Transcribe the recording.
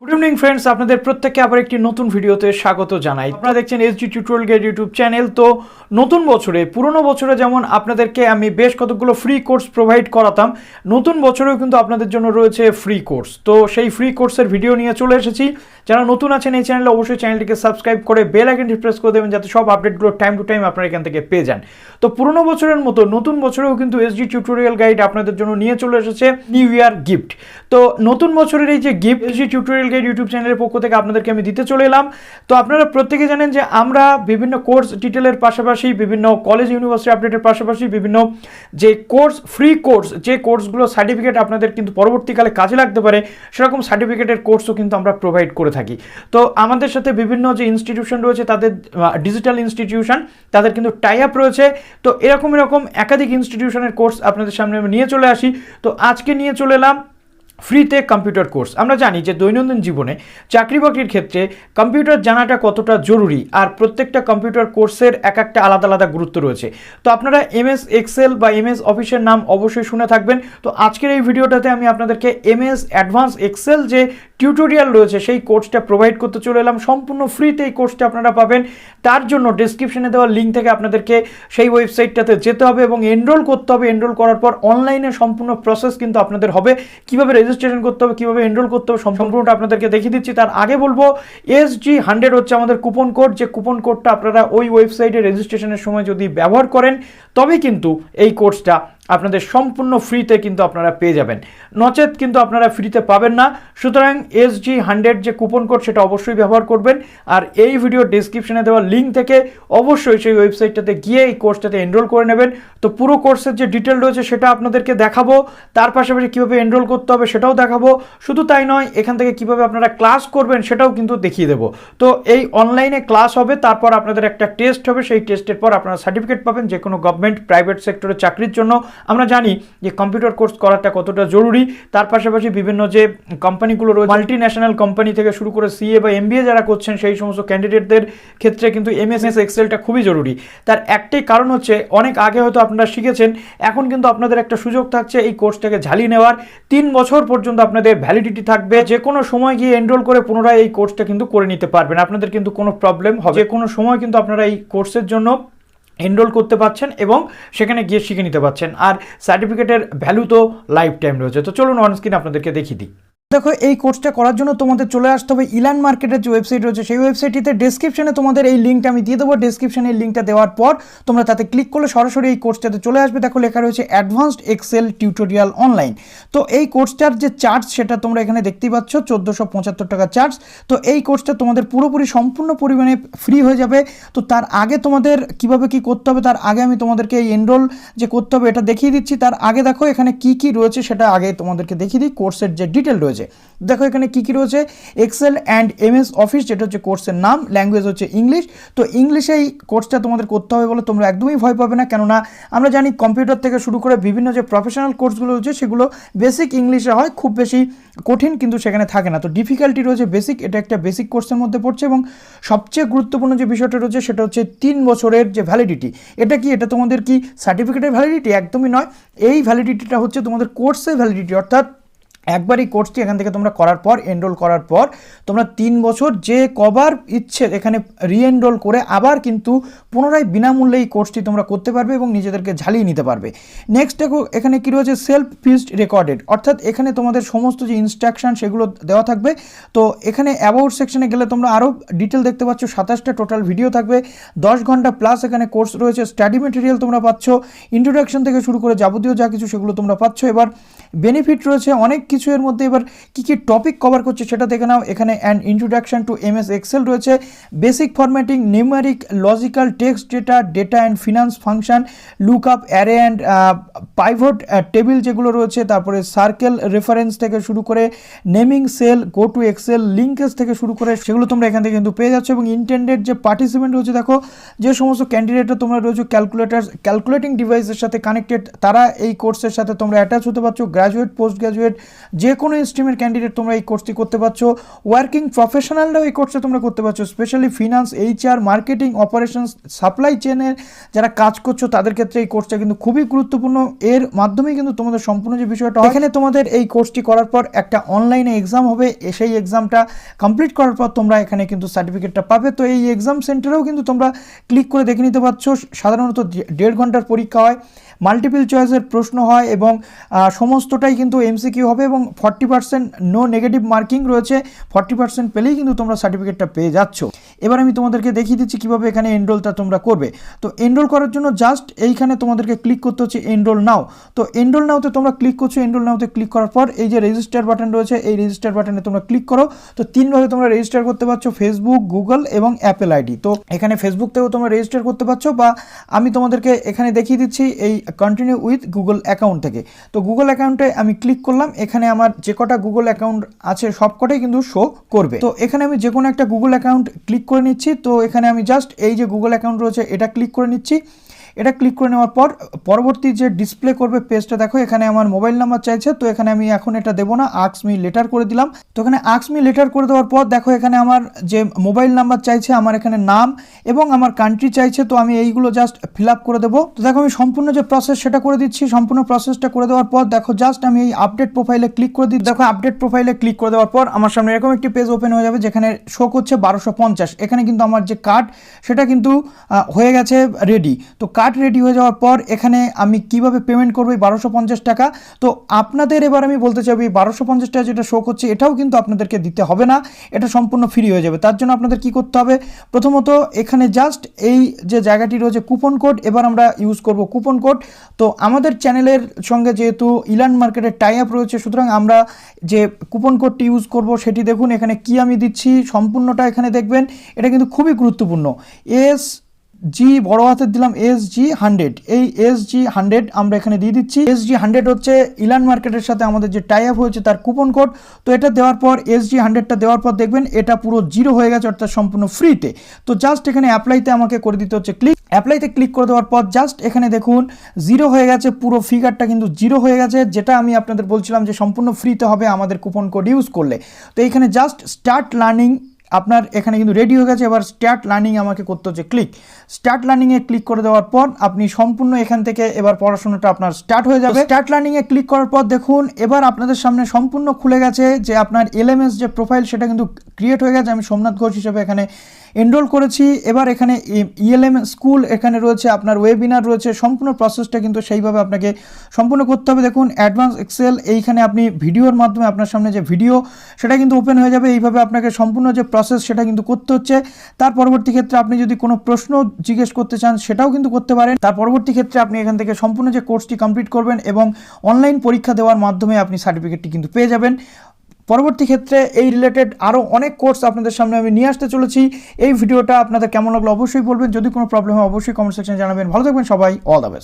Good evening friends, আপনাদের প্রত্যেককে আবার একটি নতুন ভিডিওতে স্বাগত জানাই। আপনারা দেখছেন SG tutorial guide YouTube channel. তো নতুন বছরে, পুরনো বছরে যেমন আপনাদেরকে আমি বেশ কতগুলো ফ্রি কোর্স প্রোভাইড করাতাম, নতুন বছরেও কিন্তু আপনাদের জন্য রয়েছে ফ্রি কোর্স। তো সেই ফ্রি কোর্সের ভিডিও নিয়ে চলে এসেছি। যারা নতুন আছেন এই চ্যানেলে, অবশ্যই চ্যানেলটিকে সাবস্ক্রাইব করে বেল আইকনটি প্রেস করে দেবেন, যাতে সব আপডেটগুলো টাইম টু টাইম আপনারা এখান থেকে পেয়ে যান। তো পুরনো বছরের মতো নতুন বছরেও কিন্তু এসজি টিউটোরিয়াল গাইড আপনাদের জন্য নিয়ে চলে এসেছে নিউ ইয়ার গিফট। তো নতুন বছরের এই যে gift, SG tutorial guide YouTube চ্যানেলের পক্ষ থেকে আপনাদেরকে আমি দিতে চলে এলাম। তো আপনারা প্রত্যেকে জানেন যে আমরা বিভিন্ন কোর্স ডিটেলের পাশাপাশি, বিভিন্ন কলেজ ইউনিভার্সিটি আপডেটের পাশাপাশি বিভিন্ন যে কোর্স, ফ্রি কোর্স, যে কোর্সগুলো সার্টিফিকেট আপনাদের কিন্তু পরবর্তীকালে কাজে লাগতে পারে, সেরকম সার্টিফিকেটের কোর্সও কিন্তু আমরা প্রোভাইড করে থাকি। তো আমাদের সাথে বিভিন্ন যে ইনস্টিটিউশন রয়েছে, তাদের ডিজিটাল ইনস্টিটিউশন, তাদের কিন্তু টাই আপ রয়েছে। তো এরকম একাধিক ইনস্টিটিউশনের কোর্স আপনাদের সামনে আমি নিয়ে চলে আসি। তো আজকে নিয়ে চলে এলাম ফ্রিতে কম্পিউটার কোর্স। আমরা জানি যে দৈনন্দিন জীবনে চাকরি বাকরির ক্ষেত্রে কম্পিউটার জানাটা কতটা জরুরি, আর প্রত্যেকটা কম্পিউটার কোর্সের এক একটা আলাদা আলাদা গুরুত্ব রয়েছে। তো আপনারা এমএস এক্সেল বা এমএস অফিসের নাম অবশ্যই শুনে থাকবেন। তো আজকের এই ভিডিওটাতে আমি আপনাদেরকে এমএস অ্যাডভান্স এক্সেল যে টিউটোরিয়াল রয়েছে সেই কোর্সটা প্রোভাইড করতে চলে এলাম। সম্পূর্ণ ফ্রিতে এই কোর্সটা আপনারা পাবেন। তার জন্য ডেসক্রিপশনে দেওয়া লিঙ্ক থেকে আপনাদেরকে সেই ওয়েবসাইটটাতে যেতে হবে এবং এনরোল করতে হবে। এনরোল করার পর অনলাইনে সম্পূর্ণ প্রসেস কিন্তু আপনাদের হবে। কীভাবে রেজিস্ট্রেশন করতে হবে, কীভাবে এনরোল করতে হবে, সম্পূর্ণটা আপনাদেরকে দেখিয়ে দিচ্ছি। তার আগে বলবো, SG100 হচ্ছে আমাদের কুপন কোড। যে কুপন কোডটা আপনারা ওই ওয়েবসাইটে রেজিস্ট্রেশনের সময় যদি ব্যবহার করেন, তবে কিন্তু এই কোর্সটা আপনাদের সম্পূর্ণ ফ্রিতে কিন্তু আপনারা পেয়ে যাবেন, নচেত কিন্তু আপনারা ফ্রিতে পাবেন না। সুতরাং SG100 যে কুপন কোড, সেটা অবশ্যই ব্যবহার করবেন। আর এই ভিডিও ডেসক্রিপশনে দেওয়া লিঙ্ক থেকে অবশ্যই সেই ওয়েবসাইটটাতে গিয়ে এই কোর্সটাতে এনরোল করে নেবেন। তো পুরো কোর্সের যে ডিটেল রয়েছে সেটা আপনাদেরকে দেখাবো, তার পাশাপাশি কীভাবে এনরোল করতে হবে সেটাও দেখাবো। শুধু তাই নয়, এখান থেকে কীভাবে আপনারা ক্লাস করবেন সেটাও কিন্তু দেখিয়ে দেবো। তো এই অনলাইনে ক্লাস হবে, তারপর আপনাদের একটা টেস্ট হবে। সেই টেস্টের পর আপনারা সার্টিফিকেট পাবেন যে কোনো গভর্নমেন্ট, প্রাইভেট সেক্টরের চাকরির জন্য। আমরা জানি যে কম্পিউটার কোর্স করাটা কতটা জরুরি। তার পাশাপাশি বিভিন্ন যে কোম্পানিগুলো রয়েছে, মাল্টি ন্যাশনাল কোম্পানি থেকে শুরু করে সিএ বা এমবিএ যারা করছেন, সেই সমস্ত ক্যান্ডিডেটদের ক্ষেত্রে কিন্তু এমএস এক্সেলটা খুবই জরুরি। তার একটাই কারণ হচ্ছে, অনেক আগে হয়তো আপনারা শিখেছেন, এখন কিন্তু আপনাদের একটা সুযোগ থাকছে এই কোর্সটাকে ঝালিয়ে নেওয়ার। 3 বছর পর্যন্ত আপনাদের ভ্যালিডিটি থাকবে। যে কোনো সময় গিয়ে এনরোল করে পুনরায় এই কোর্সটা কিন্তু করে নিতে পারবেন। আপনাদের কিন্তু কোনো প্রবলেম হবে, যে কোনো সময় কিন্তু আপনারা এই কোর্সের জন্য এনরোল করতে পারছেন এবং সেখানে গিয়ে শিখে নিতে পারছেন। আর সার্টিফিকেটের ভ্যালু তো লাইফ টাইম রয়েছে। তো চলুন অন স্ক্রিন আপনাদেরকে দেখিয়ে দিই। দেখো, এই কোর্সটা করার জন্য তোমাদের চলে আসতে হবে ইলান মার্কেটের যে ওয়েবসাইট রয়েছে, সেই ওয়েবসাইটটিতে ডেসক্রিপশনে তোমাদের এই লিঙ্কটা আমি দিয়ে দেবো। ডেসক্রিপশনে এই লিঙ্কটা দেওয়ার পর তোমরা তাতে ক্লিক করলে সরাসরি এই কোর্সটাতে চলে আসবে। দেখো লেখা রয়েছে অ্যাডভান্সড এক্সেল টিউটোরিয়াল অনলাইন। তো এই কোর্সটার যে চার্জ, সেটা তোমরা এখানে দেখতেই পাচ্ছ, 1475 টাকা চার্জ। তো এই কোর্সটা তোমাদের পুরোপুরি সম্পূর্ণ পরিমাণে ফ্রি হয়ে যাবে। তো তার আগে তোমাদের কিভাবে কি করতে হবে, তার আগে আমি তোমাদেরকে এই এনরোল যে করতে হবে এটা দেখিয়ে দিচ্ছি। তার আগে দেখো এখানে কি কি রয়েছে সেটা আগে তোমাদেরকে দেখিয়ে দিই। কোর্সের যে ডিটেল রয়েছে দেখো, এখানে কি কি রয়েছে। এক্সেল অ্যান্ড এমএস অফিস, যেটা হচ্ছে কোর্সের নাম, ল্যাঙ্গুয়েজ হচ্ছে ইংলিশ। তো ইংলিশে এই কোর্সটা তোমাদের করতে হবে বলে তোমরা একদমই ভয় পাবে না, কেননা আমরা জানি কম্পিউটার থেকে শুরু করে বিভিন্ন যে প্রফেশনাল কোর্সগুলো রয়েছে সেগুলো বেসিক ইংলিশে হয়, খুব বেশি কঠিন কিন্তু সেখানে থাকে না। তো ডিফিকাল্টি রয়েছে বেসিক, এটা একটা বেসিক কোর্সের মধ্যে পড়ছে। এবং সবচেয়ে গুরুত্বপূর্ণ যে বিষয়টা রয়েছে সেটা হচ্ছে 3 বছরের যে ভ্যালিডিটি। এটা কি, এটা তোমাদের কি সার্টিফিকেটের ভ্যালিডিটি? একদমই নয়। এই ভ্যালিডিটিটা হচ্ছে তোমাদের কোর্সের ভ্যালিডিটি। অর্থাৎ একবার এই কোর্সটি এখান থেকে তোমরা করার পর, এনরোল করার পর, তোমরা 3 বছর যে কবার ইচ্ছে এখানে রিএনরোল করে আবার কিন্তু পুনরায় বিনামূল্যে এই কোর্সটি তোমরা করতে পারবে এবং নিজেদেরকে ঝালিয়ে নিতে পারবে। নেক্সট দেখো, এখানে কি রয়েছে, সেলফ পিচড রেকর্ডেড। অর্থাৎ এখানে তোমাদের সমস্ত যে ইনস্ট্রাকশন সেগুলো দেওয়া থাকবে। তো এখানে অ্যাবাউট সেকশনে গেলে তোমরা আরও ডিটেল দেখতে পাচ্ছ। 27টা টোটাল ভিডিও থাকবে, 10 ঘন্টা প্লাস এখানে কোর্স রয়েছে। স্টাডি মেটেরিয়াল তোমরা পাচ্ছ, ইন্ট্রোডাকশন থেকে শুরু করে যাবতীয় যা কিছু সেগুলো তোমরা পাচ্ছ। এবার বেনিফিট রয়েছে অনেক কিছু এর মধ্যে। এবার কি কি টপিক কভার করছে সেটা দেখে নাও। এখানে an introduction to MS Excel রয়েছে, basic formatting, numeric, logical, text data, data and finance function, look up, array and pivot table যেগুলো রয়েছে, তারপরে সার্কেল রেফারেন্স থেকে শুরু করে naming cell, go to Excel, linkage থেকে শুরু করে সেগুলো তোমরা এখান থেকে কিন্তু পেয়ে যাচ্ছ। এবং ইন্টেন্ডেড যে পার্টিসিপেন্ট রয়েছে, দেখো যে সমস্ত ক্যান্ডিডেটরা তোমরা রয়েছে ক্যালকুলেটিং ডিভাইসের সাথে কানেক্টেড, তারা এই কোর্সের সাথে তোমরা অ্যাটাচ হতে পারছো। গ্র্যাজুয়েট, পোস্ট গ্র্যাজুয়েট, যে কোনো স্ট্রিমের ক্যান্ডিডেট তোমরা এই কোর্সটি করতে পারছো। ওয়ার্কিং প্রফেশনালরাও এই কোর্সটা তোমরা করতে পারছো, specially finance, HR, marketing, operations, supply চেনের যারা কাজ করছো তাদের ক্ষেত্রে এই কোর্সটা কিন্তু খুবই গুরুত্বপূর্ণ। এর মাধ্যমেই কিন্তু তোমাদের সম্পূর্ণ যে বিষয়টা এখানে তোমাদের এই কোর্সটি করার পর একটা অনলাইনে এক্সাম হবে, সেই এক্সামটা কমপ্লিট করার পর তোমরা এখানে কিন্তু সার্টিফিকেটটা পাবে। তো এই এক্সাম সেন্টারেও কিন্তু তোমরা ক্লিক করে দেখে নিতে পারছো। সাধারণত 1.5 ঘন্টার পরীক্ষা হয়, মাল্টিপল চয়েসের প্রশ্ন হয় এবং সমস্তটাই কিন্তু এমসিকিউ হবে এবং 40% নো নেগেটিভ মার্কিং রয়েছে। 40% পেলেই কিন্তু তোমরা সার্টিফিকেটটা পেয়ে যাচ্ছ। এবার আমি তোমাদেরকে দেখিয়ে দিচ্ছি কীভাবে এখানে এনরোলটা তোমরা করবে। তো এনরোল করার জন্য জাস্ট এইখানে তোমাদেরকে ক্লিক করতে হচ্ছে এনরোল নাও। তো এনরোল নাওতে তোমরা ক্লিক করছো। এনরোল নাওতে ক্লিক করার পর এই যে রেজিস্টার বাটন রয়েছে, এই রেজিস্টার বাটনে তোমরা ক্লিক করো। তো 3ভাবে তোমরা রেজিস্টার করতে পারছো, ফেসবুক, গুগল এবং অ্যাপেল আইডি। তো এখানে ফেসবুক থেকেও তোমরা রেজিস্টার করতে পারছো, বা আমি তোমাদেরকে এখানে দেখিয়ে দিচ্ছি এই কন্টিনিউ উইথ গুগল অ্যাকাউন্ট থেকে। তো গুগল অ্যাকাউন্টে আমি ক্লিক করলাম। এখানে আমার যে কটা গুগল অ্যাকাউন্ট আছে সব কটাই কিন্তু শো করবে। তো এখানে আমি যে কোনো একটা গুগল অ্যাকাউন্ট ক্লিক করে নিচ্ছি। তো এখানে আমি জাস্ট এই যে গুগল অ্যাকাউন্ট রয়েছে এটা ক্লিক করে নিচ্ছি। এটা ক্লিক করে নেওয়ার পর পরবর্তী যে ডিসপ্লে করবে পেজটা দেখো, এখানে আমার মোবাইল নাম্বার চাইছে। তো এখানে আমি এখন এটা দেবো না, আস্ক মি লেটার করে দিলাম। তো এখানে আস্ক মি লেটার করে দেওয়ার পর দেখো এখানে আমার যে মোবাইল নাম্বার চাইছে, আমার এখানে নাম এবং আমার কান্ট্রি চাইছে। তো আমি এইগুলো জাস্ট ফিল আপ করে দেবো। তো দেখো আমি সম্পূর্ণ যে প্রসেস সেটা করে দিচ্ছি। সম্পূর্ণ প্রসেসটা করে দেওয়ার পর দেখো জাস্ট আমি এই আপডেট প্রোফাইলে ক্লিক করে দিই। দেখো আপডেট প্রোফাইলে ক্লিক করে দেওয়ার পর আমার সামনে এরকম একটি পেজ ওপেন হয়ে যাবে যেখানে শো করছে 1250। এখানে কিন্তু আমার যে কার্ড সেটা কিন্তু হয়ে গেছে রেডি। তো কার্ড রেডি হয়ে যাওয়ার পর এখানে আমি কিভাবে পেমেন্ট করবো 1250 টাকা। তো আপনাদের এবার আমি বলতে চাই 1250 টাকা যেটা শো করছে এটাও কিন্তু আপনাদেরকে দিতে হবে না, এটা সম্পূর্ণ ফ্রি হয়ে যাবে। তার জন্য আপনাদের কি করতে হবে, প্রথমত এখানে জাস্ট এই যে জায়গাটি রয়েছে কুপন কোড, এবার আমরা ইউজ করব কুপন কোড। তো আমাদের চ্যানেলের সঙ্গে যেহেতু ইলান মার্কেটের টাই আপ রয়েছে, সুতরাং আমরা যে কুপন কোডটি ইউজ করব সেটি দেখুন এখানে কি আমি দিচ্ছি, সম্পূর্ণটা এখানে দেখবেন। এটা কিন্তু খুবই গুরুত্বপূর্ণ। জি বড় হাতের দিলাম SG100, এই SG100 আমরা এখানে দিয়ে দিচ্ছি। SG100 হচ্ছে ইলান মার্কেটের সাথে আমাদের যে টাই আপ হয়েছে তার কুপন কোড। তো এটা দেওয়ার পর SG100টা দেওয়ার পর দেখবেন এটা পুরো 0 হয়ে গেছে, অর্থাৎ সম্পূর্ণ ফ্রিতে। তো জাস্ট এখানে অ্যাপ্লাইতে আমাকে করে দিতে হচ্ছে ক্লিক। অ্যাপ্লাইতে ক্লিক করে দেওয়ার পর জাস্ট এখানে দেখুন 0 হয়ে গেছে, পুরো ফিগারটা কিন্তু 0 হয়ে গেছে, যেটা আমি আপনাদের বলছিলাম যে সম্পূর্ণ ফ্রিতে হবে আমাদের কুপন কোড ইউজ করলে। তো এইখানে জাস্ট স্টার্ট লার্নিং আপনার এখানে কিন্তু রেডি হয়ে গেছে। এবার স্টার্ট লার্নিং আমাকে করতে হচ্ছে ক্লিক। স্টার্ট লার্নিংয়ে ক্লিক করে দেওয়ার পর আপনি সম্পূর্ণ এখান থেকে এবার পড়াশোনাটা আপনার স্টার্ট হয়ে যাবে। স্টার্ট লার্নিংয়ে ক্লিক করার পর দেখুন এবার আপনাদের সামনে সম্পূর্ণ খুলে গেছে যে আপনার LMS যে প্রোফাইল সেটা কিন্তু ক্রিয়েট হয়ে গেছে। আমি সোমনাথ ঘোষ হিসেবে এখানে এনরোল করেছি। এবার এখানে ELM স্কুল এখানে রয়েছে, আপনার ওয়েবিনার রয়েছে, সম্পূর্ণ প্রসেসটা কিন্তু সেইভাবে আপনাকে সম্পূর্ণ করতে হবে। দেখুন অ্যাডভান্স এক্সেল, এইখানে আপনি ভিডিওর মাধ্যমে আপনার সামনে যে ভিডিও সেটা কিন্তু ওপেন হয়ে যাবে। এইভাবে আপনাকে সম্পূর্ণ যে প্রসেস সেটা কিন্তু করতে হচ্ছে। তার পরবর্তী ক্ষেত্রে আপনি যদি কোনো প্রশ্ন জিজ্ঞেস করতে চান সেটাও কিন্তু করতে পারেন। তার পরবর্তী ক্ষেত্রে আপনি এখান থেকে সম্পূর্ণ যে কোর্সটি কমপ্লিট করবেন এবং অনলাইন পরীক্ষা দেওয়ার মাধ্যমে আপনি সার্টিফিকেটটি কিন্তু পেয়ে যাবেন। পরবর্তী ক্ষেত্রে এই রিলেটেড আরও অনেক কোর্স আপনাদের সামনে আমি নিয়ে আসতে চলেছি। এই ভিডিওটা আপনাদের কেমন লাগলো অবশ্যই বলবেন। যদি কোনো প্রবলেম হয় অবশ্যই কমেন্ট সেকশনে জানাবেন। ভালো থাকবেন সবাই, অল দ্য বেস্ট।